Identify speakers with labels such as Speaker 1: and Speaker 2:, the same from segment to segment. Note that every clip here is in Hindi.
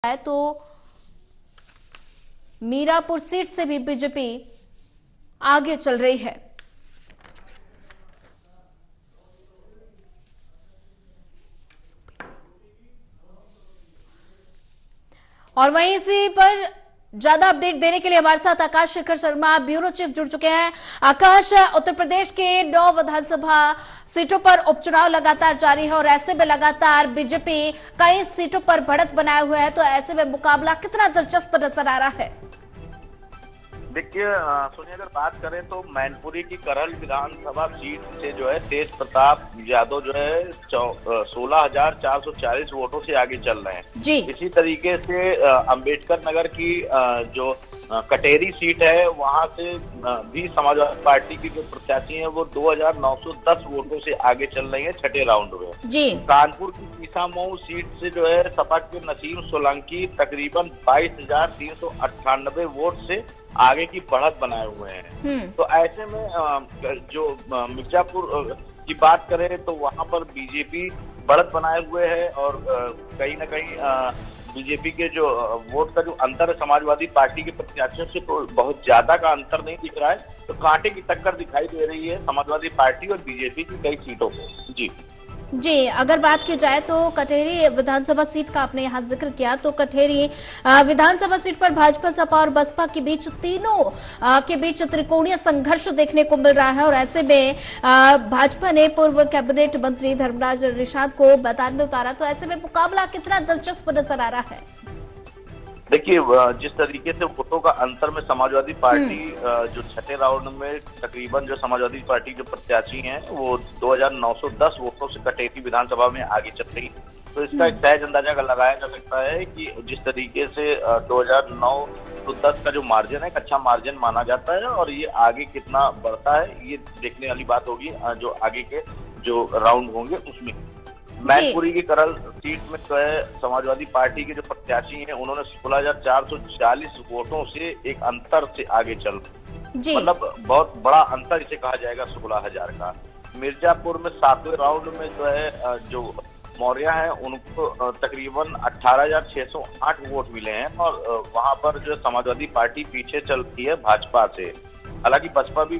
Speaker 1: है तो मीरापुर सीट से भी बीजेपी आगे चल रही है। और वहीं इसी पर ज्यादा अपडेट देने के लिए हमारे साथ आकाश शेखर शर्मा ब्यूरो चीफ जुड़ चुके हैं। आकाश, उत्तर प्रदेश के 9 विधानसभा सीटों पर उपचुनाव लगातार जारी है और ऐसे में लगातार बीजेपी कई सीटों पर बढ़त बनाए हुए है, तो ऐसे में मुकाबला कितना दिलचस्प नजर आ रहा है?
Speaker 2: देखिए सोनिया, अगर बात करें तो मैनपुरी की करहल विधानसभा सीट से जो है तेज प्रताप यादव जो है 16,440 वोटों से आगे चल रहे हैं
Speaker 1: जी।
Speaker 2: इसी तरीके से अंबेडकर नगर की जो कटेरी सीट है वहां से भी समाजवादी पार्टी की जो प्रत्याशी है वो 2,910 वोटों से आगे चल रही है छठे राउंड में
Speaker 1: जी।
Speaker 2: कानपुर की सीसामऊ सीट से जो है सपा के नसीम सोलंकी तकरीबन 22,398 वोट से आगे की बढ़त बनाए हुए हैं। तो ऐसे में जो मिर्जापुर की बात करें तो वहां पर बीजेपी बढ़त बनाए हुए है और कहीं ना कहीं बीजेपी के जो वोट का जो अंतर है समाजवादी पार्टी के प्रत्याशियों से तो बहुत ज्यादा का अंतर नहीं दिख रहा है, तो कांटे की टक्कर दिखाई दे रही है समाजवादी पार्टी और बीजेपी की कई सीटों पर।
Speaker 1: जी, अगर बात की जाए तो कटेरी विधानसभा सीट का आपने यहाँ जिक्र किया, तो कटेरी विधानसभा सीट पर भाजपा, सपा और बसपा के बीच तीनों के बीच त्रिकोणीय संघर्ष देखने को मिल रहा है और ऐसे में भाजपा ने पूर्व कैबिनेट मंत्री धर्मराज निषाद को मैदान में उतारा, तो ऐसे में मुकाबला कितना दिलचस्प नजर आ रहा है?
Speaker 2: देखिए, जिस तरीके से वोटों का अंतर में समाजवादी पार्टी जो छठे राउंड में तकरीबन जो समाजवादी पार्टी के प्रत्याशी हैं वो 2,910 वोटों से कटेरी विधानसभा में आगे चल रही, तो इसका एक सहज अंदाजा लगाया जा सकता है कि जिस तरीके से 2,910 का जो मार्जिन है एक अच्छा मार्जिन माना जाता है और ये आगे कितना बढ़ता है ये देखने वाली बात होगी जो आगे के जो राउंड होंगे उसमें। मैनपुरी की करल सीट में जो है समाजवादी पार्टी के जो प्रत्याशी हैं उन्होंने 16,440 वोटों से एक अंतर से आगे चल, मतलब बहुत बड़ा अंतर इसे कहा जाएगा 16,000 का। मिर्जापुर में 7वें राउंड में जो है जो मौर्य है उनको तकरीबन 18,608 वोट मिले हैं और वहां पर जो समाजवादी पार्टी पीछे चलती है भाजपा से। हालांकि बसपा भी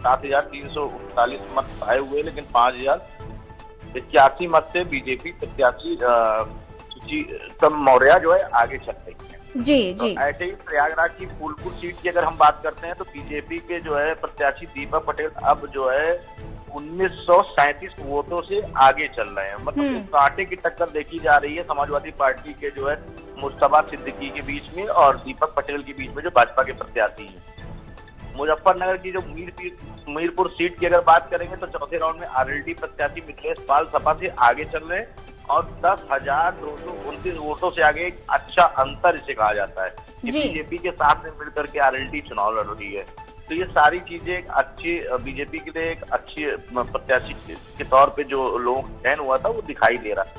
Speaker 2: 7,339 मत आए हुए, लेकिन 5,081 मत से बीजेपी प्रत्याशी मौर्य जो है आगे चल रही है।
Speaker 1: जी जी।
Speaker 2: तो ऐसे ही प्रयागराज की फूलपुर सीट की अगर हम बात करते हैं तो बीजेपी के जो है प्रत्याशी दीपक पटेल अब जो है 1,937 वोटों से आगे चल रहे हैं, मतलब कांटे की टक्कर देखी जा रही है समाजवादी पार्टी के जो है मुस्तफा सिद्दीकी के बीच में और दीपक पटेल के बीच में जो भाजपा के प्रत्याशी हैं। मुजफ्फरनगर की जो मीरपुर सीट की अगर बात करेंगे तो चौथे राउंड में आरएलडी प्रत्याशी मिथिलेश पाल सपा से आगे चल रहे हैं और 10,229 वोटों से आगे एक अच्छा अंतर इसे कहा जाता है कि बीजेपी के साथ में मिलकर के आरएलडी चुनाव लड़ रही है। तो ये सारी चीजें एक अच्छी बीजेपी के लिए एक अच्छी प्रत्याशी के तौर पे जो लोगों का चयन हुआ था वो दिखाई दे रहा है।